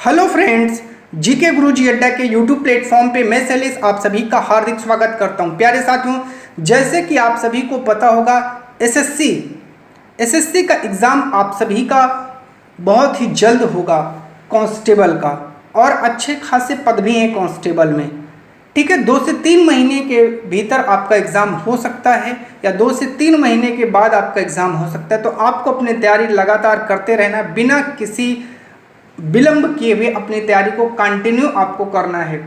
Hello friends, GK गुरुजी अड्डा के YouTube platform पे मैं शैलेश आप सभी का हार्दिक स्वागत करता हूं। प्यारे साथियों, जैसे कि आप सभी को पता होगा एसएससी का एग्ज़ाम आप सभी का बहुत ही जल्द होगा कांस्टेबल का, और अच्छे खासे पद भी हैं कांस्टेबल में। ठीक है, 2 से 3 महीने के भीतर आपका एग्ज़ाम हो सकता है या 2 से 3 महीने के बाद आपका एग्ज़ाम हो सकता है। तो आपको अपनी तैयारी लगातार करते रहना, बिना किसी विलंब किए हुए अपनी तैयारी को कंटिन्यू आपको करना है।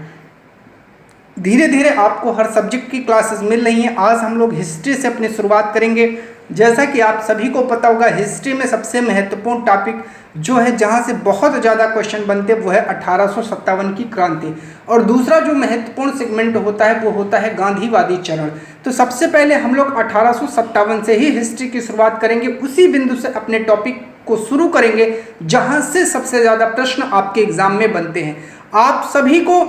धीरे धीरे आपको हर सब्जेक्ट की क्लासेस मिल रही हैं। आज हम लोग हिस्ट्री से अपनी शुरुआत करेंगे। जैसा कि आप सभी को पता होगा, हिस्ट्री में सबसे महत्वपूर्ण टॉपिक जो है, जहां से बहुत ज़्यादा क्वेश्चन बनते हैं, वो है 1857 की क्रांति। और दूसरा जो महत्वपूर्ण सेगमेंट होता है वो होता है गांधीवादी चरण। तो सबसे पहले हम लोग 1857 से ही हिस्ट्री की शुरुआत करेंगे। उसी बिंदु से अपने टॉपिक को शुरू करेंगे जहां से सबसे ज़्यादा प्रश्न आपके एग्जाम में बनते हैं। आप सभी को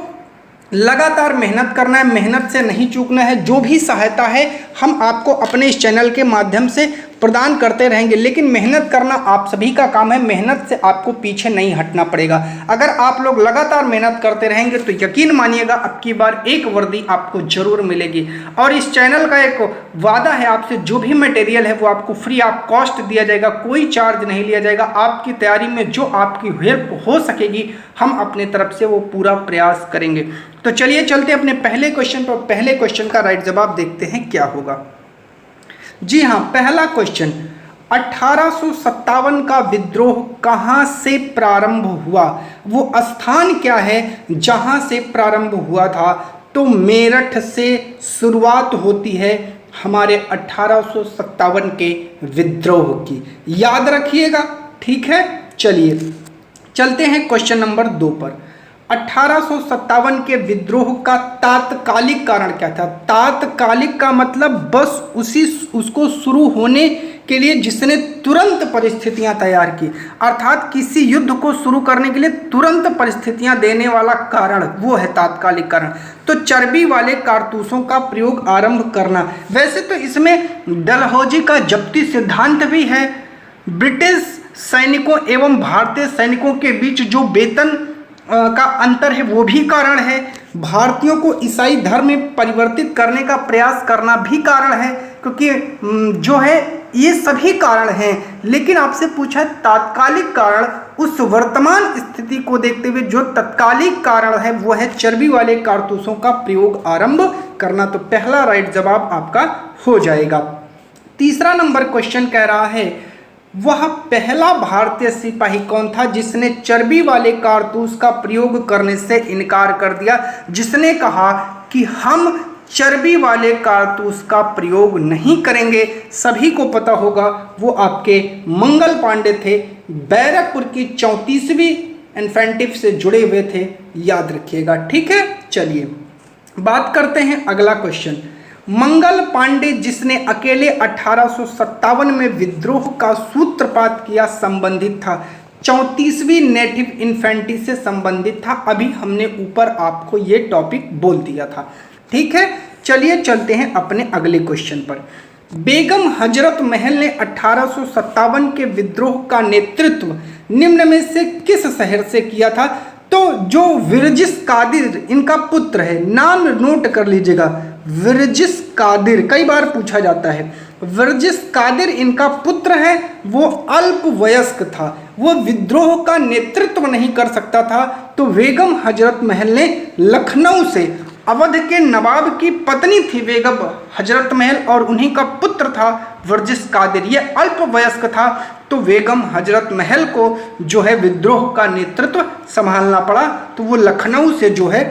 लगातार मेहनत करना है, मेहनत से नहीं चूकना है। जो भी सहायता है हम आपको अपने इस चैनल के माध्यम से प्रदान करते रहेंगे, लेकिन मेहनत करना आप सभी का काम है। मेहनत से आपको पीछे नहीं हटना पड़ेगा। अगर आप लोग लगातार मेहनत करते रहेंगे तो यकीन मानिएगा अब की बार एक वर्दी आपको जरूर मिलेगी। और इस चैनल का एक वादा है आपसे, जो भी मटेरियल है वो आपको फ्री ऑफ कॉस्ट दिया जाएगा, कोई चार्ज नहीं लिया जाएगा। आपकी तैयारी में जो आपकी हेल्प हो सकेगी हम अपने तरफ से वो पूरा प्रयास करेंगे। तो चलिए चलते अपने पहले क्वेश्चन पर। पहले क्वेश्चन का राइट जवाब देखते हैं क्या होगा। जी हाँ, पहला क्वेश्चन, 1857 का विद्रोह कहाँ से प्रारंभ हुआ? वो स्थान क्या है जहाँ से प्रारंभ हुआ था? तो मेरठ से शुरुआत होती है हमारे 1857 के विद्रोह की। याद रखिएगा, ठीक है। चलिए चलते हैं क्वेश्चन नंबर 2 पर। 1857 के विद्रोह का तात्कालिक कारण क्या था? तात्कालिक का मतलब बस उसको शुरू होने के लिए जिसने तुरंत परिस्थितियां तैयार की, अर्थात किसी युद्ध को शुरू करने के लिए तुरंत परिस्थितियां देने वाला कारण, वो है तात्कालिक कारण। तो चर्बी वाले कारतूसों का प्रयोग आरंभ करना। वैसे तो इसमें डलहौजी का जब्ती सिद्धांत भी है। ब्रिटिश सैनिकों एवं भारतीय सैनिकों के बीच जो वेतन का अंतर है वो भी कारण है। भारतीयों को ईसाई धर्म में परिवर्तित करने का प्रयास करना भी कारण है, क्योंकि जो है ये सभी कारण हैं। लेकिन आपसे पूछा तात्कालिक कारण, उस वर्तमान स्थिति को देखते हुए जो तत्कालिक कारण है वो है चर्बी वाले कारतूसों का प्रयोग आरंभ करना। तो पहला राइट जवाब आपका हो जाएगा। तीसरा नंबर क्वेश्चन कह रहा है, वह पहला भारतीय सिपाही कौन था जिसने चर्बी वाले कारतूस का प्रयोग करने से इनकार कर दिया, जिसने कहा कि हम चर्बी वाले कारतूस का प्रयोग नहीं करेंगे? सभी को पता होगा वो आपके मंगल पांडे थे, बैरकपुर की 34वीं इन्फेंट्री से जुड़े हुए थे। याद रखिएगा, ठीक है। चलिए बात करते हैं अगला क्वेश्चन। मंगल पांडे जिसने अकेले 1857 में विद्रोह का सूत्रपात किया, संबंधित था 34वीं नेटिव इन्फेंट्री से संबंधित था। अभी हमने ऊपर आपको ये टॉपिक बोल दिया था, ठीक है। चलिए चलते हैं अपने अगले क्वेश्चन पर। बेगम हजरत महल ने 1857 के विद्रोह का नेतृत्व निम्न में से किस शहर से किया था? तो जो विरजिस कादिर इनका पुत्र है, नाम नोट कर लीजिएगा, विरजिस कादिर, कई बार पूछा जाता है। विरजिस कादिर इनका पुत्र है। वो अल्प वयस्क था, वो विद्रोह का नेतृत्व नहीं कर सकता था। तो बेगम हजरत महल ने लखनऊ से, अवध के नवाब की पत्नी थी बेगम हजरत महल और उन्हीं का पुत्र था विरजिस कादिर, ये अल्प वयस्क था। तो बेगम हजरत महल को जो है विद्रोह का नेतृत्व संभालना पड़ा। तो वो लखनऊ से जो है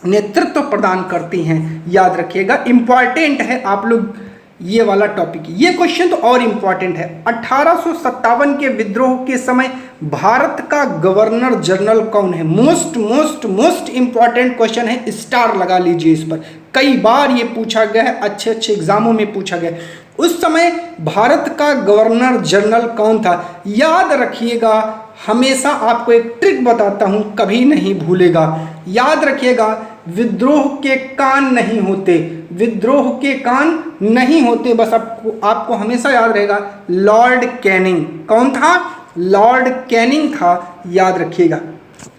नेतृत्व प्रदान करती हैं। याद रखिएगा, इंपॉर्टेंट है आप लोग ये वाला टॉपिक। ये क्वेश्चन तो और इंपॉर्टेंट है। 1857 के विद्रोह के समय भारत का गवर्नर जनरल कौन है? Most most most important question है, स्टार लगा लीजिए इस पर। कई बार ये पूछा गया है, अच्छे अच्छे एग्जामों में पूछा गया। उस समय भारत का गवर्नर जनरल कौन था? याद रखिएगा, हमेशा आपको एक ट्रिक बताता हूं, कभी नहीं भूलेगा। याद रखिएगा, विद्रोह के कान नहीं होते, विद्रोह के कान नहीं होते। बस आपको हमेशा याद रहेगा, लॉर्ड कैनिंग। कौन था? लॉर्ड कैनिंग था, याद रखिएगा।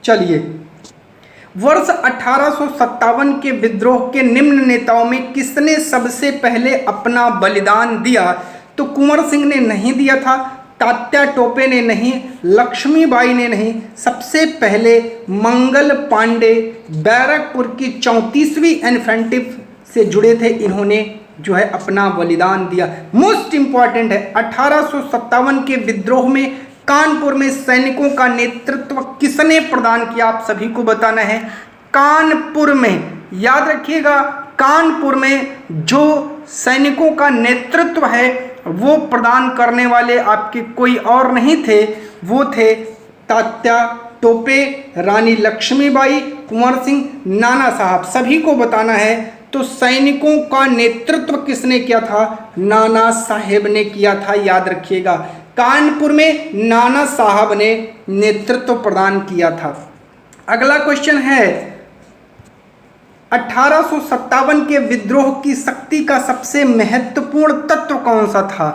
चलिए, वर्ष 1857 के विद्रोह के निम्न नेताओं में किसने सबसे पहले अपना बलिदान दिया? तो कुंवर सिंह ने नहीं दिया था, तात्या टोपे ने नहीं, लक्ष्मीबाई ने नहीं, सबसे पहले मंगल पांडे बैरकपुर की 34वीं इन्फेंट्री से जुड़े थे, इन्होंने जो है अपना बलिदान दिया। मोस्ट इंपॉर्टेंट है, 1857 के विद्रोह में कानपुर में सैनिकों का नेतृत्व किसने प्रदान किया? आप सभी को बताना है। कानपुर में, याद रखिएगा, कानपुर में जो सैनिकों का नेतृत्व है वो प्रदान करने वाले आपके कोई और नहीं थे, वो थे तात्या टोपे, रानी लक्ष्मीबाई, कुंवर सिंह, नाना साहब। सभी को बताना है। तो सैनिकों का नेतृत्व किसने किया था? नाना साहेब ने किया था, याद रखिएगा। कानपुर में नाना साहब ने नेतृत्व प्रदान किया था। अगला क्वेश्चन है, 1857 के विद्रोह की शक्ति का सबसे महत्वपूर्ण तत्व कौन सा था?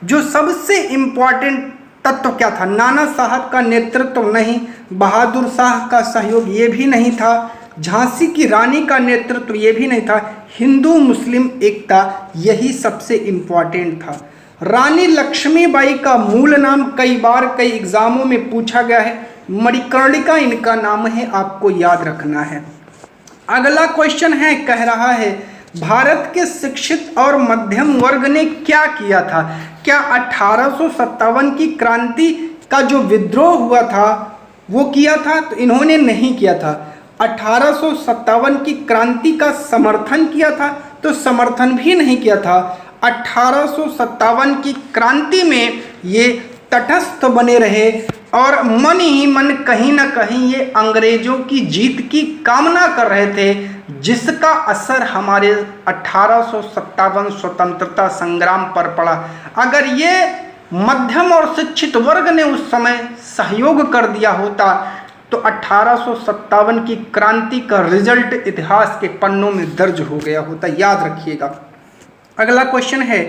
जो सबसे इंपॉर्टेंट तत्व क्या था? नाना साहब का नेतृत्व नहीं, बहादुर शाह का सहयोग ये भी नहीं था, झांसी की रानी का नेतृत्व ये भी नहीं था, हिंदू मुस्लिम एकता यही सबसे इंपॉर्टेंट था। रानी लक्ष्मीबाई का मूल नाम कई बार कई एग्जामों में पूछा गया है, मणिकर्णिका इनका नाम है, आपको याद रखना है। अगला क्वेश्चन है, कह रहा है भारत के शिक्षित और मध्यम वर्ग ने क्या किया था? क्या 1857 की क्रांति का जो विद्रोह हुआ था वो किया था? तो इन्होंने नहीं किया था। 1857 की क्रांति का समर्थन किया था? तो समर्थन भी नहीं किया था। 1857 की क्रांति में ये तटस्थ बने रहे और मन ही मन कहीं ना कहीं ये अंग्रेजों की जीत की कामना कर रहे थे, जिसका असर हमारे 1857 स्वतंत्रता संग्राम पर पड़ा। अगर ये मध्यम और शिक्षित वर्ग ने उस समय सहयोग कर दिया होता तो 1857 की क्रांति का रिजल्ट इतिहास के पन्नों में दर्ज हो गया होता, याद रखिएगा। अगला क्वेश्चन है,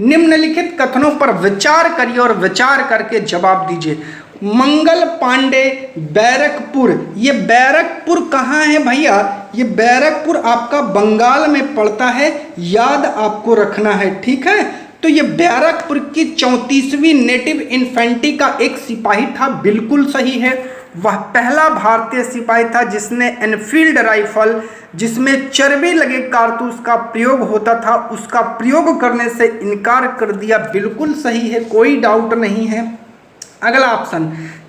निम्नलिखित कथनों पर विचार करिए और विचार करके जवाब दीजिए। मंगल पांडे बैरकपुर, ये बैरकपुर कहाँ है भैया? ये बैरकपुर आपका बंगाल में पड़ता है, याद आपको रखना है, ठीक है। तो ये बैरकपुर की 34वीं नेटिव इन्फेंट्री का एक सिपाही था, बिल्कुल सही है। वह पहला भारतीय सिपाही था जिसने एनफील्ड राइफल, जिसमें चर्बी लगे कारतूस का प्रयोग होता था, उसका प्रयोग करने से इनकार कर दिया, बिल्कुल सही है, कोई डाउट नहीं है। अगला ऑप्शन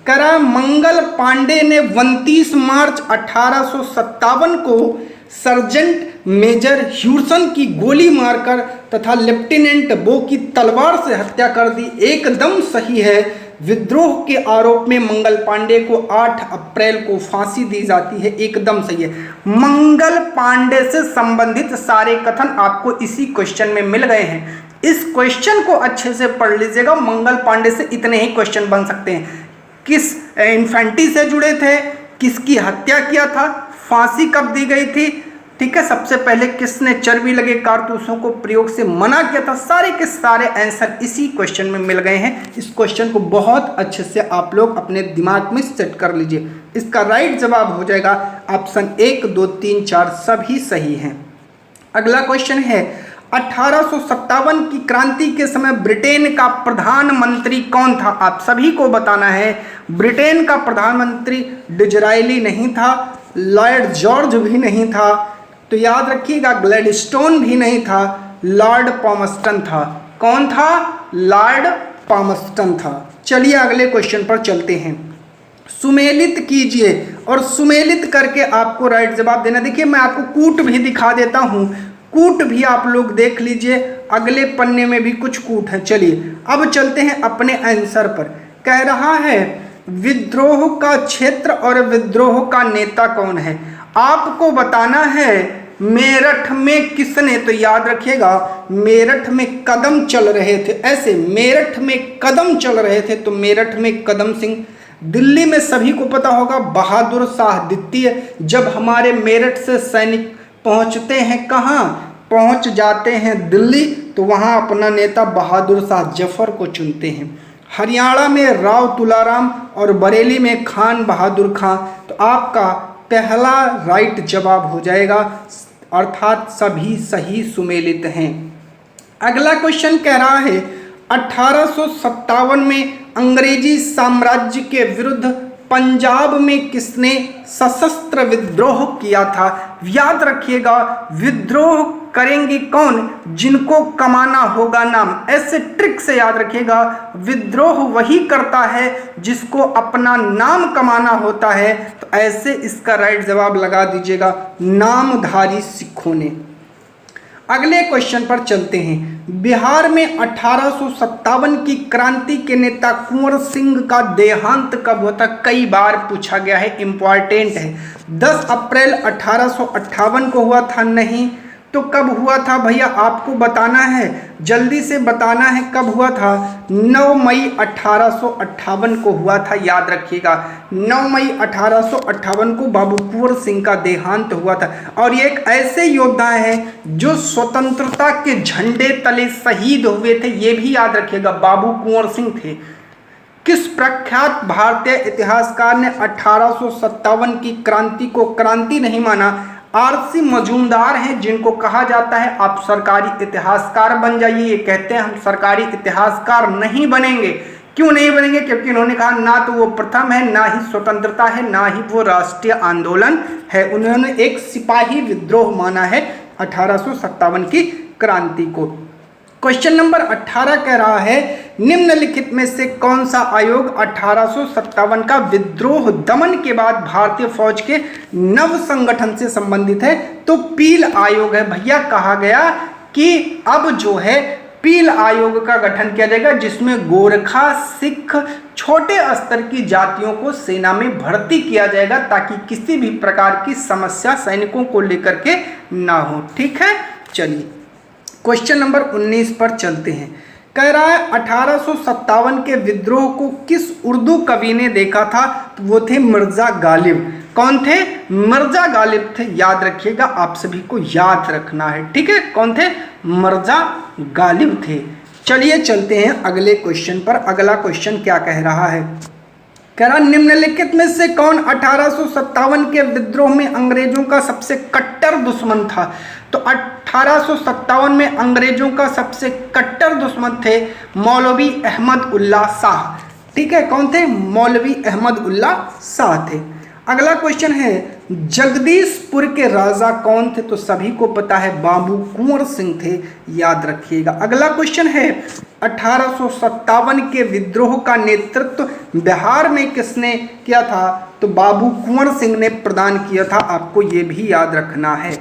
करा, मंगल पांडे ने 29 मार्च 1857 को सर्जेंट मेजर ह्यूसन की गोली मारकर तथा लेफ्टिनेंट बो की तलवार से हत्या कर दी, एकदम सही है। विद्रोह के आरोप में मंगल पांडे को 8 अप्रैल को फांसी दी जाती है, एकदम सही है। मंगल पांडे से संबंधित सारे कथन आपको इसी क्वेश्चन में मिल गए हैं। इस क्वेश्चन को अच्छे से पढ़ लीजिएगा। मंगल पांडे से इतने ही क्वेश्चन बन सकते हैं, किस इन्फेंट्री से जुड़े थे, किसकी हत्या किया था, फांसी कब दी गई थी, ठीक है, सबसे पहले किसने चर्बी लगे कारतूसों को प्रयोग से मना किया था, सारे के सारे आंसर इसी क्वेश्चन में मिल गए हैं। इस क्वेश्चन को बहुत अच्छे से आप लोग अपने दिमाग में सेट कर लीजिए। इसका राइट जवाब हो जाएगा ऑप्शन 1, 2, 3, 4 सभी सही हैं। अगला क्वेश्चन है, 1857 की क्रांति के समय ब्रिटेन का प्रधानमंत्री कौन था? आप सभी को बताना है। ब्रिटेन का प्रधानमंत्री डिजरायली नहीं था, लॉर्ड जॉर्ज भी नहीं था, तो याद रखिएगा ग्लैडस्टोन भी नहीं था, लॉर्ड पामस्टन था। कौन था? लॉर्ड पामस्टन था। चलिए अगले क्वेश्चन पर चलते हैं। सुमेलित कीजिए और सुमेलित करके आपको राइट जवाब देना। देखिए मैं आपको कूट भी दिखा देता हूँ, कूट भी आप लोग देख लीजिए, अगले पन्ने में भी कुछ कूट है। चलिए अब चलते हैं अपने आंसर पर। कह रहा है विद्रोह का क्षेत्र और विद्रोह का नेता कौन है? आपको बताना है मेरठ में किसने, तो याद रखिएगा मेरठ में कदम चल रहे थे, ऐसे मेरठ में कदम चल रहे थे तो मेरठ में कदम सिंह। दिल्ली में सभी को पता होगा बहादुर शाह द्वितीय। जब हमारे मेरठ से सैनिक पहुंचते हैं कहाँ, पहुंच जाते हैं दिल्ली, तो वहां अपना नेता बहादुर शाह जफर को चुनते हैं। हरियाणा में राव तुलाराम और बरेली में खान बहादुर खां। तो आपका पहला राइट जवाब हो जाएगा, अर्थात सभी सही सुमेलित हैं। अगला क्वेश्चन कह रहा है 1857 में अंग्रेजी साम्राज्य के विरुद्ध पंजाब में किसने सशस्त्र विद्रोह किया था? याद रखिएगा, विद्रोह करेंगे कौन? जिनको कमाना होगा नाम। ऐसे ट्रिक से याद रखिएगा, विद्रोह वही करता है जिसको अपना नाम कमाना होता है। तो ऐसे इसका राइट जवाब लगा दीजिएगा, नामधारी सिखों ने। अगले क्वेश्चन पर चलते हैं। बिहार में 1857 की क्रांति के नेता कुंवर सिंह का देहांत कब हुआ था? कई बार पूछा गया है, इंपॉर्टेंट है। 10 अप्रैल 1858 को हुआ था? नहीं। तो कब हुआ था भैया? आपको बताना है, जल्दी से बताना है कब हुआ था। 9 मई 1858 को हुआ था, याद रखिएगा। 9 मई 1858 को बाबू कुंवर सिंह का देहांत हुआ था। और ये एक ऐसे योद्धा हैं जो स्वतंत्रता के झंडे तले शहीद हुए थे, ये भी याद रखिएगा, बाबू कुंवर सिंह थे। किस प्रख्यात भारतीय इतिहासकार ने 1857 की क्रांति को क्रांति नहीं माना? आरसी मजूमदार हैं, जिनको कहा जाता है आप सरकारी इतिहासकार बन जाइए। ये कहते हैं हम सरकारी इतिहासकार नहीं बनेंगे। क्यों नहीं बनेंगे? क्योंकि इन्होंने कहा ना तो वो प्रथम है, ना ही स्वतंत्रता है, ना ही वो राष्ट्रीय आंदोलन है। उन्होंने एक सिपाही विद्रोह माना है 1857 की क्रांति को। क्वेश्चन नंबर 18 कह रहा है निम्नलिखित में से कौन सा आयोग 1857 का विद्रोह दमन के बाद भारतीय फौज के नव संगठन से संबंधित है? तो पील आयोग है भैया। कहा गया कि अब जो है पील आयोग का गठन किया जाएगा, जिसमें गोरखा, सिख, छोटे स्तर की जातियों को सेना में भर्ती किया जाएगा, ताकि किसी भी प्रकार की समस्या सैनिकों को लेकर के ना हो। ठीक है, चलिए क्वेश्चन नंबर 19 पर चलते हैं। कह रहा है 1857 के विद्रोह को किस उर्दू कवि ने देखा था? तो वो थे मिर्जा गालिब। कौन थे? मिर्जा गालिब थे, याद रखिएगा, आप सभी को याद रखना है। ठीक है, कौन थे? मिर्जा गालिब थे। चलिए चलते हैं अगले क्वेश्चन पर। अगला क्वेश्चन क्या कह रहा है? कह रहा निम्नलिखित में से कौन 1857 के विद्रोह में अंग्रेजों का सबसे कट्टर दुश्मन था? तो 1857 में अंग्रेजों का सबसे कट्टर दुश्मन थे मौलवी अहमद उल्ला शाह। ठीक है, कौन थे? मौलवी अहमद उल्ला शाह थे। अगला क्वेश्चन है जगदीशपुर के राजा कौन थे? तो सभी को पता है, बाबू कुंवर सिंह थे, याद रखिएगा। अगला क्वेश्चन है 1857 के विद्रोह का नेतृत्व बिहार में किसने किया था? तो बाबू कुंवर सिंह ने प्रदान किया था, आपको ये भी याद रखना है।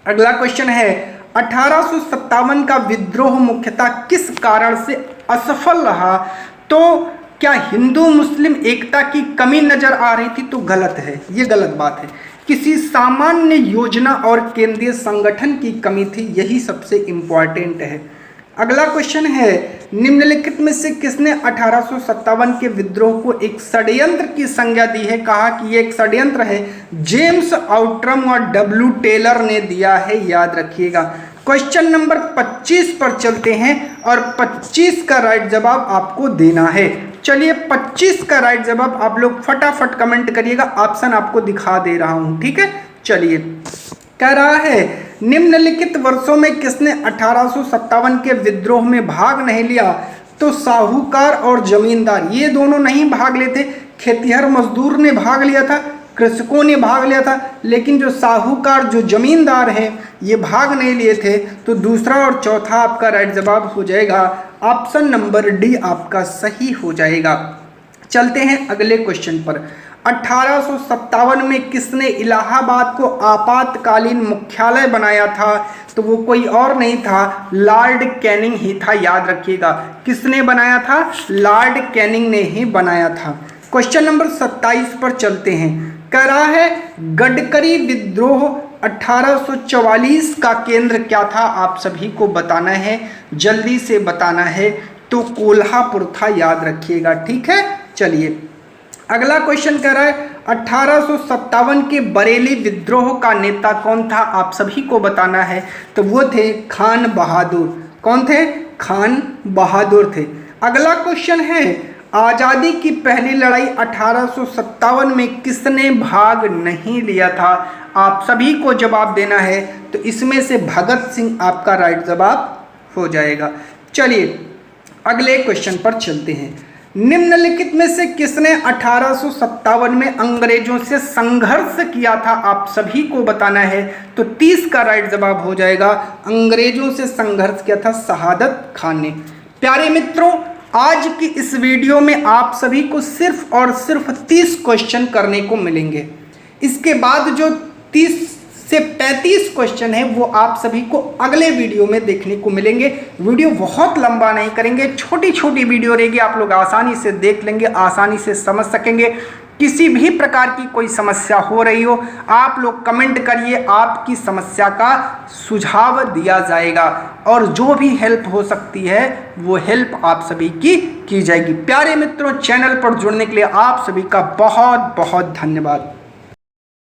अगला क्वेश्चन है 1857 का विद्रोह मुख्यतः किस कारण से असफल रहा? तो क्या हिंदू मुस्लिम एकता की कमी नजर आ रही थी? तो गलत है, ये गलत बात है। किसी सामान्य योजना और केंद्रीय संगठन की कमी थी, यही सबसे इंपॉर्टेंट है। अगला क्वेश्चन है निम्नलिखित में से किसने 1857 के विद्रोह को एक षड्यंत्र की संज्ञा दी है? कहा कि ये एक षड्यंत्र है, जेम्स आउट्रम और डब्ल्यू टेलर ने दिया है, याद रखिएगा। क्वेश्चन नंबर 25 पर चलते हैं और 25 का राइट जवाब आपको देना है। चलिए 25 का राइट जवाब आप लोग फटाफट कमेंट करिएगा, ऑप्शन आपको दिखा दे रहा हूं। ठीक है, चलिए कह रहा है निम्नलिखित वर्षों में किसने 1857 के विद्रोह में भाग नहीं लिया? तो साहूकार और जमींदार, ये दोनों नहीं भाग लेते। खेतिहर मजदूर ने भाग लिया था, कृषकों ने भाग लिया था, लेकिन जो साहूकार, जो जमींदार हैं, ये भाग नहीं लिए थे। तो दूसरा और चौथा आपका राइट जवाब हो जाएगा, ऑप्शन नंबर डी आपका सही हो जाएगा। चलते हैं अगले क्वेश्चन पर। 1857 में किसने इलाहाबाद को आपातकालीन मुख्यालय बनाया था? तो वो कोई और नहीं था, लॉर्ड कैनिंग ही था, याद रखिएगा। किसने बनाया था? लॉर्ड कैनिंग ने ही बनाया था। क्वेश्चन नंबर 27 पर चलते हैं। कह रहा है गडकरी विद्रोह 1844 का केंद्र क्या था? आप सभी को बताना है, जल्दी से बताना है। तो कोल्हापुर था, याद रखिएगा। ठीक है, चलिए अगला क्वेश्चन कह रहा है 1857 के बरेली विद्रोह का नेता कौन था? आप सभी को बताना है। तो वो थे खान बहादुर। कौन थे? खान बहादुर थे। अगला क्वेश्चन है, आज़ादी की पहली लड़ाई 1857 में किसने भाग नहीं लिया था? आप सभी को जवाब देना है, तो इसमें से भगत सिंह आपका राइट जवाब हो जाएगा। चलिए अगले क्वेश्चन पर चलते हैं। निम्नलिखित में से किसने 1857 में अंग्रेजों से संघर्ष किया था? आप सभी को बताना है, तो 30 का राइट जवाब हो जाएगा। अंग्रेजों से संघर्ष किया था शहादत खान ने। प्यारे मित्रों, आज की इस वीडियो में आप सभी को सिर्फ और सिर्फ 30 क्वेश्चन करने को मिलेंगे। इसके बाद जो 30 से 35 क्वेश्चन है वो आप सभी को अगले वीडियो में देखने को मिलेंगे। वीडियो बहुत लंबा नहीं करेंगे, छोटी छोटी वीडियो रहेगी, आप लोग आसानी से देख लेंगे, आसानी से समझ सकेंगे। किसी भी प्रकार की कोई समस्या हो रही हो, आप लोग कमेंट करिए, आपकी समस्या का सुझाव दिया जाएगा और जो भी हेल्प हो सकती है वो हेल्प आप सभी की जाएगी। प्यारे मित्रों, चैनल पर जुड़ने के लिए आप सभी का बहुत बहुत धन्यवाद।